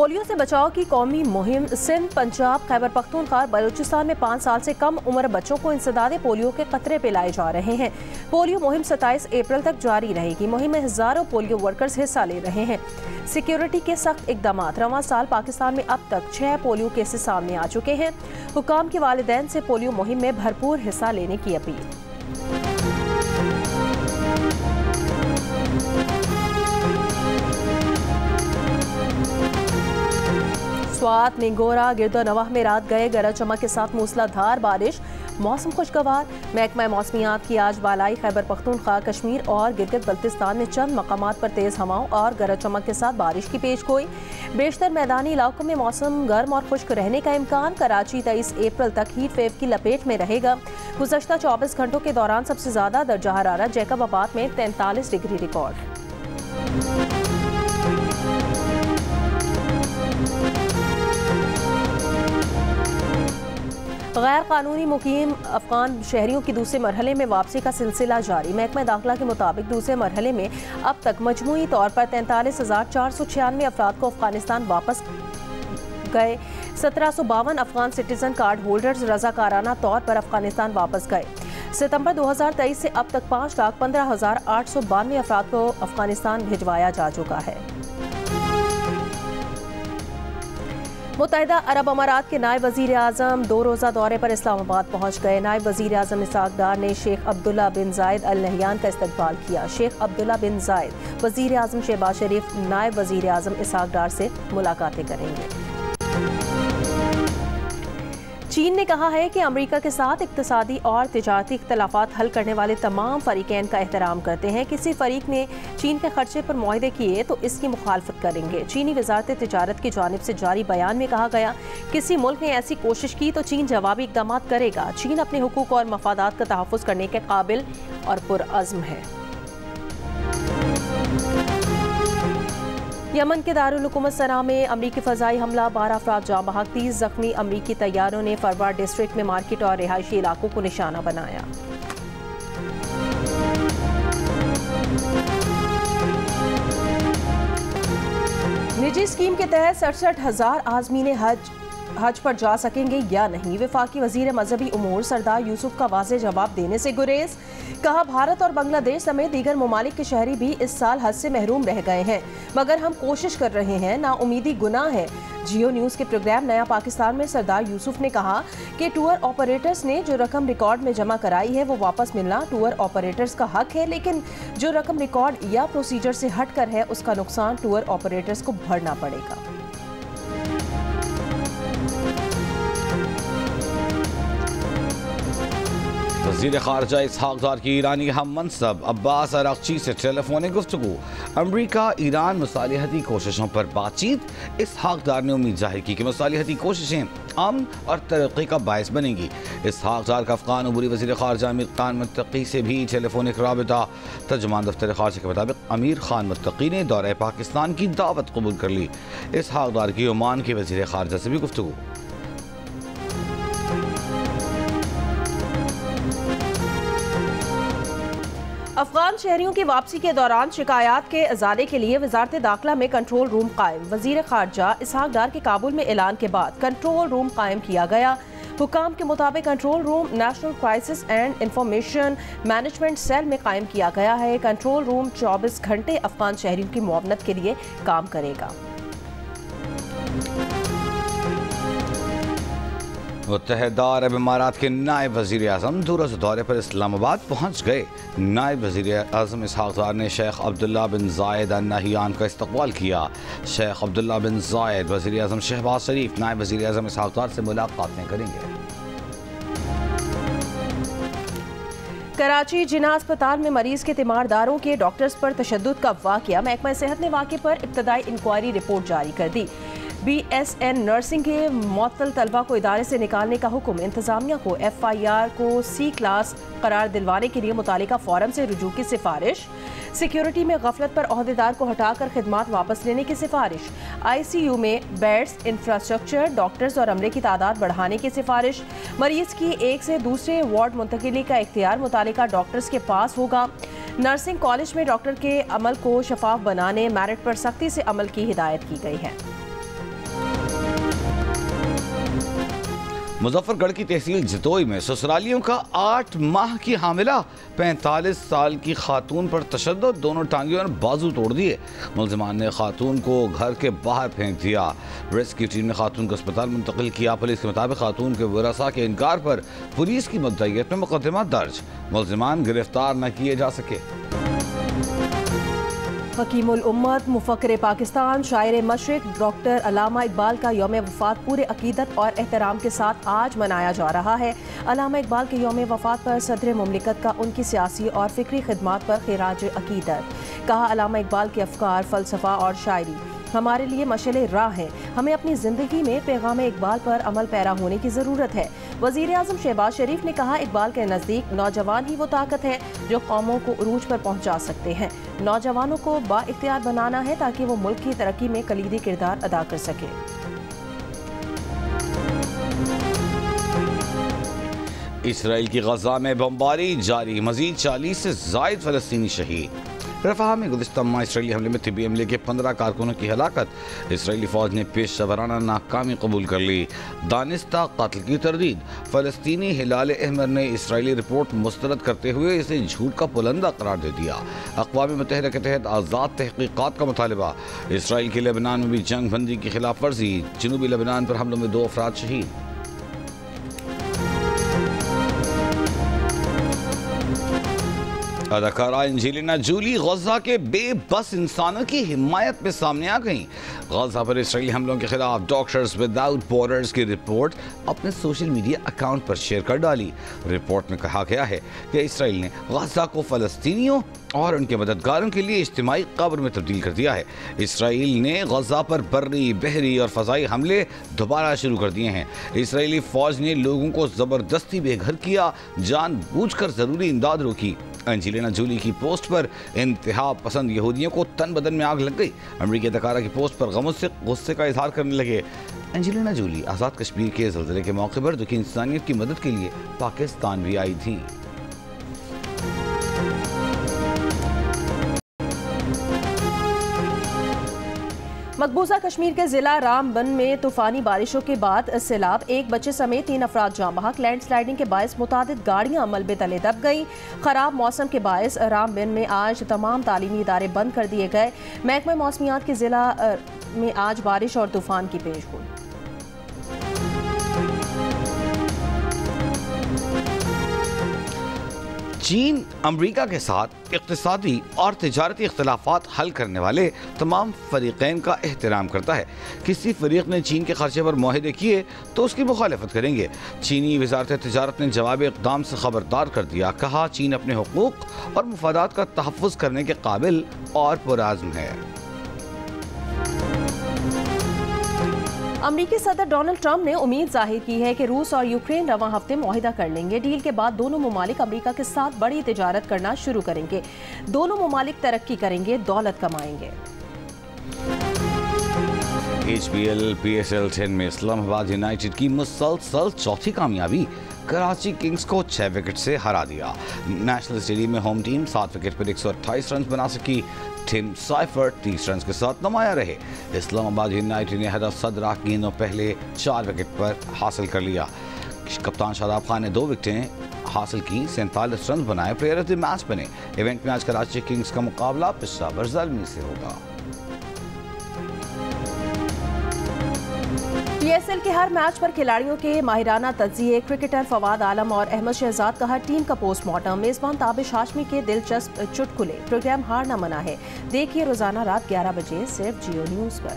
Polio से बचाव की कौमी मुहिम सिंध, पंजाब, खैबर पख्तूनख्वा, बलूचिस्तान में 5 साल से कम उम्र बच्चों को इंसदादे पोलियो के खतरे पिलाए जा रहे हैं। पोलियो मुहिम 27 अप्रैल तक जारी रहेगी। मुहिम में हजारों पोलियो वर्कर्स हिस्सा ले रहे हैं। सिक्योरिटी के सख्त इकदाम। रवां साल पाकिस्तान में अब तक 6 पोलियो केसेस सामने आ चुके हैं। हुकाम के वालिदैन से पोलियो मुहिम में भरपूर हिस्सा लेने की अपील। स्वात, निंगोरा, गिरदोनवाह में रात गए गरज चमक के साथ मूसलाधार बारिश। मौसम खुशगवार। महकमा मौसमियात की आज बालाई खैबर पख्तूनख्वा, कश्मीर और गिलगित बल्तिस्तान में चंद मकामात पर तेज़ हवाओं और गरज चमक के साथ बारिश की पेशगोई। बेशतर मैदानी इलाकों में मौसम गर्म और खुश्क रहने का इम्कान। कराची 23 अप्रैल तक हीट वेव की लपेट में रहेगा। गुज़श्ता 24 घंटों के दौरान सबसे ज़्यादा दर्जा हरारत जैकबाबाद में 43 डिग्री रिकॉर्ड। गैर कानूनी मुकीम अफगान शहरियों की दूसरे मरहले में वापसी का सिलसिला जारी। महकमा दाखिला के मुताबिक दूसरे मरहले में अब तक मजमूई तौर पर 43,496 अफराद को अफगानिस्तान वापस गए। 1752 अफगान सिटीजन कार्ड होल्डर्स रजाकाराना तौर पर अफगानिस्तान वापस गए। सितंबर 2023 से अब तक 5,15,892 अफराद को अफगानिस्तान भिजवाया जा चुका है। मुत्तहिदा अरब अमारात के नायब वज़ीर आज़म 2 रोज़ा दौरे पर इस्लामाबाद पहुँच गए। नायब वज़ीर आज़म इसहाक डार ने शेख अब्दुल्ला बिन जायद अल नहयान का इस्तकबाल किया। शेख अब्दुल्ला बिन जायद वज़ीर आज़म शहबाज शरीफ नायब वज़ीर आज़म इसहाक डार से मुलाकातें करेंगे। चीन ने कहा है कि अमेरिका के साथ इक्तिसादी और तिजारती इख्तलाफात हल करने वाले तमाम फरीकैन का एहतराम करते हैं। किसी फरीक ने चीन के खर्चे पर मुआहदे किए तो इसकी मुखालफत करेंगे। चीनी वजारत तिजारत की जानिब से जारी बयान में कहा गया, किसी मुल्क ने ऐसी कोशिश की तो चीन जवाबी इक़दाम करेगा। चीन अपने हुकूक और मफादात का तहफ़्फ़ुज़ करने के काबिल और पुरअज़्म है। यमन के दारुल हुकूमत सना में अमरीकी फ़ज़ाई हमला, 12 अफराद जाँ बहक, 30 ज़ख्मी। अमरीकी तैयारों ने फरवार डिस्ट्रिक्ट में मार्केट और रिहायशी इलाकों को निशाना बनाया। निजी स्कीम के तहत 67,000 आज़मीन हज पर जा सकेंगे या नहीं। वफाकी वजीर मजहबी उमूर सरदार यूसुफ का वाज़ेह जवाब देने से गुरेज। कहा, भारत और बांग्लादेश समेत दीगर ममालिक के शहरी भी इस साल हज से महरूम रह गए हैं, मगर हम कोशिश कर रहे हैं। नाउमीदी गुनाह है। जियो न्यूज़ के प्रोग्राम नया पाकिस्तान में सरदार यूसुफ ने कहा कि टूर ऑपरेटर्स ने जो रकम रिकॉर्ड में जमा कराई है वो वापस मिलना टूर ऑपरेटर्स का हक है, लेकिन जो रकम रिकॉर्ड या प्रोसीजर से हट कर है उसका नुकसान टूर ऑपरेटर्स को भरना पड़ेगा। वज़ीर ख़ारजा इसहाक डार की ईरानी हम मनसब अब्बास अराग़ची से टेलीफोनिक गुफ्तगू। अमरीका ईरान मुसालिहती कोशिशों पर बातचीत। इसहाक डार ने उम्मीद जाहिर की कि मुसालिहती कोशिशें अमन और तरक्की का बायस बनेंगी। इसहाक डार का अफ़गान अबूरी वज़ीर ख़ारजा अमीर खान मुत्तकी से भी टेलीफोनिक राबिता। तर्जुमान दफ्तर ख़ारजा के मुताबिक अमीर खान मुत्तकी ने दौरे पाकिस्तान की दावत कबूल कर ली। इसहाक डार की ओमान के वज़ीर ख़ारजा से भी गुफ्तगू। अफगान शहरियों की वापसी के दौरान शिकायत के इजाले के लिए वजारत दाखिला में कंट्रोल रूम कायम। वजीर खारजा इसहाक डार के काबुल में ऐलान के बाद कंट्रोल रूम कायम किया गया। हुकाम के मुताबिक control room national crisis and information management cell में कायम किया गया है। कंट्रोल रूम 24 घंटे अफगान शहरियों की मुआवनत के लिए काम करेगा। मुत्तहिदा अरब इमारात के नायब वज़ीर आज़म 2 रोज़ा दौरे पर इस्लामाबाद पहुँच गए। नायब वज़ीर आज़म इसहाक डार ने शेख अब्दुल्ला बिन जायद अल नहयान का इस्तकबाल किया। शेख अब्दुल्ला बिन जायद वज़ीर आज़म शहबाज शरीफ नायब वज़ीर आज़म इसहाक डार से मुलाकातें करेंगे। कराची जिना अस्पताल में मरीज के तीमारदारों के डॉक्टर्स पर तशद्दुद का वाक़या। महकमा सेहत ने वाक़े पर इब्तदाई इंक्वायरी रिपोर्ट जारी कर दी। BSN नर्सिंग के मुअत्तल तलबा को इदारे से निकालने का हुक्म। इंतजामिया को FIR को C क्लास करार दिलवाने के लिए मुतालिका फॉरम से रुजू की सिफारिश। सिक्योरिटी में गफलत पर ओहदेदार को हटाकर खिदमात वापस लेने की सिफारिश। ICU में बेड्स, इंफ्रास्ट्रक्चर, डॉक्टर्स और अमले की तादाद बढ़ाने की सिफारिश। मरीज की एक से दूसरे वार्ड मुंतकिली का इख्तियार मुतालिका डॉक्टर्स के पास होगा। नर्सिंग कॉलेज में डॉक्टर के अमल को शफाफ बनाने, मेरिट पर सख्ती से अमल की हिदायत की गई है। मुजफ्फरगढ़ की तहसील जतोई में ससुरालियों का 8 माह की हामिला 45 साल की खातून पर तशद्दुद, दोनों टांगियों और बाजू तोड़ दिए। मुलजिमान ने खातून को घर के बाहर फेंक दिया। रेस्क्यू टीम ने खातून को अस्पताल मुंतकिल किया। पुलिस के मुताबिक खातून के वरसा के इनकार पर पुलिस की मुद्दईयत में मुकदमा दर्ज। मुलजिमान गिरफ्तार न किए जा सके। हकीमुल उम्मत, मुफक्किर पाकिस्तान, शायर मशरिक डॉक्टर अल्लामा इकबाल का यौम वफ़ात पूरे अकीदत और एहतराम के साथ आज मनाया जा रहा है। अल्लामा इकबाल के यौम वफ़ात पर सदर मुमलिकत का उनकी सियासी और फ़िक्री खिदमात पर खिराज अकीदत। कहा, अल्लामा इकबाल के अफ़कार, फ़लसफ़ा और शायरी हमारे लिए मशअले राह है। हमें अपनी ज़िंदगी में पैगाम इकबाल पर अमल पैरा होने की ज़रूरत है। वज़ीर आज़म शहबाज शरीफ ने कहा, इकबाल के नज़दीक नौजवान ही वो ताकत है जो कौमों को उरूज पर पहुँचा सकते हैं। नौजवानों को बाइख्तियार बनाना है ताकि वो मुल्क की तरक्की में कलीदी किरदार अदा कर सके। इसराइल की गजा में बमबारी जारी, मजीद 40 से ज़ायद फ़लस्तीनी शहीद। रफ़ा में गुज़िश्ता माह इसराइली हमले में तिब्बी अमले के 15 कारकुनों की हलाकत। इसराइली फ़ौज ने पेशेवराना नाकामी कबूल कर ली। दानिस्ता कत्ल की तरदीद। फ़लस्तीनी हिलाल अहमर ने इसराइली रिपोर्ट मुस्तरद करते हुए इसे झूठ का पुलंदा करार दे दिया। अक़वाम मुत्तहिदा के तहत आज़ाद तहक़ीक़ात का मुतालबा। इसराइल की लेबनान में भी जंग बंदी की खिलाफ वर्जी। जनूबी लेबनान पर हमलों में 2 अफराद शहीद। अदाकारा एंजेलिना जूली गजा के बेबस इंसानों की हिमायत में सामने आ गईं। गजा पर इसराइली हमलों के खिलाफ डॉक्टर्स विदाउट बॉर्डर्स की रिपोर्ट अपने सोशल मीडिया अकाउंट पर शेयर कर डाली। रिपोर्ट में कहा गया है कि इसराइल ने गजा को फ़लस्तीनियों और उनके मददगारों के लिए इज्तिमाई कब्र में तब्दील कर दिया है। इसराइल ने गजा पर बर्री, बहरी और फ़ज़ाई हमले दोबारा शुरू कर दिए हैं। इसराइली फ़ौज ने लोगों को ज़बरदस्ती बेघर किया, जानबूझकर ज़रूरी इमदाद रोकी। एंजेलिना जूली की पोस्ट पर इंतहा पसंद यहूदियों को तन बदन में आग लग गई। अमरीकी अदाकारा की पोस्ट पर गुस्से का इजहार करने लगे। एंजेलिना जूली आज़ाद कश्मीर के ज़लज़ले के मौके पर दुखी इंसानियत की मदद के लिए पाकिस्तान भी आई थी। मकबूजा कश्मीर के जिला रामबन में तूफानी बारिशों के बाद सैलाब, 1 बच्चे समेत 3 अफराद जाँ बहक। लैंडस्लाइडिंग के बायस मुतादिद गाड़ियां मलबे तले दब गईं। खराब मौसम के बायस रामबन में आज तमाम तालीमी इदारे बंद कर दिए गए। महकमा मौसमियात के जिला में आज बारिश और तूफान की पेशगोई। चीन अमरीका के साथ इक़्तिसादी और तिजारती इख्तिलाफात हल करने वाले तमाम फरीक़ैन का एहतराम करता है। किसी फरीक ने चीन के खर्चे पर मुआहदे किए तो उसकी मुखालफत करेंगे। चीनी वज़ारत तिजारत ने जवाब इक़दाम से खबरदार कर दिया। कहा, चीन अपने हुकूक और मुफादात का तहफ़्फ़ुज़ करने के काबिल और पुरआज़्म है। अमरीकी सदर डोनाल्ड ट्रंप ने उम्मीद जाहिर की है कि रूस और यूक्रेन रवां हफ्ते मुआहिदा कर लेंगे। डील के बाद दोनों ममालिक अमरीका के साथ बड़ी तिजारत करना शुरू करेंगे। दोनों ममालिक तरक्की करेंगे, दौलत कमाएंगे। HBL PSL 10 में इस्लामाबाद यूनाइटेड की मुसलसल चौथी कामयाबी। कराची किंग्स को 6 विकेट से हरा दिया। नेशनल स्टेडियम में होम टीम 7 विकेट पर 128 रन बना सकी। टिम साइफर 30 रन के साथ नुमाया रहे। इस्लामाबाद यूनाइटेड ने हदफ 17 गेंदों पहले 4 विकेट पर हासिल कर लिया। कप्तान शादाब खान ने 2 विकेटें हासिल की, 47 रन बनाए, प्लेयर ऑफ द मैच बने। इवेंट में आज कराची किंग्स का मुकाबला पेशावर ज़ल्मी से होगा। PSL के हर मैच पर खिलाड़ियों के माहिराना तज्जिए। क्रिकेटर फवाद आलम और अहमद शहजाद का हर टीम का पोस्टमार्टम। मेज़बान ताबिश हाशमी के दिलचस्प चुटकुले। प्रोग्राम हारना मना है। देखिए रोजाना रात 11 बजे सिर्फ जियो न्यूज़ पर।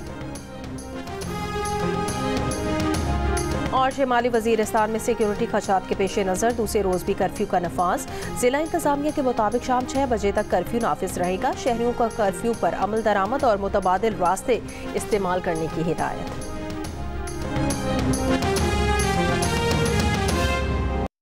और शिमाली वजीरिस्तान में सिक्योरिटी खदशात के पेश नज़र दूसरे रोज़ भी कर्फ्यू का नफाज। जिला इंतजामिया के मुताबिक शाम 6 बजे तक कर्फ्यू नाफिज रहेगा। शहरियों का कर्फ्यू पर अमल दरामद और मुतबादिल रास्ते इस्तेमाल करने की हिदायत।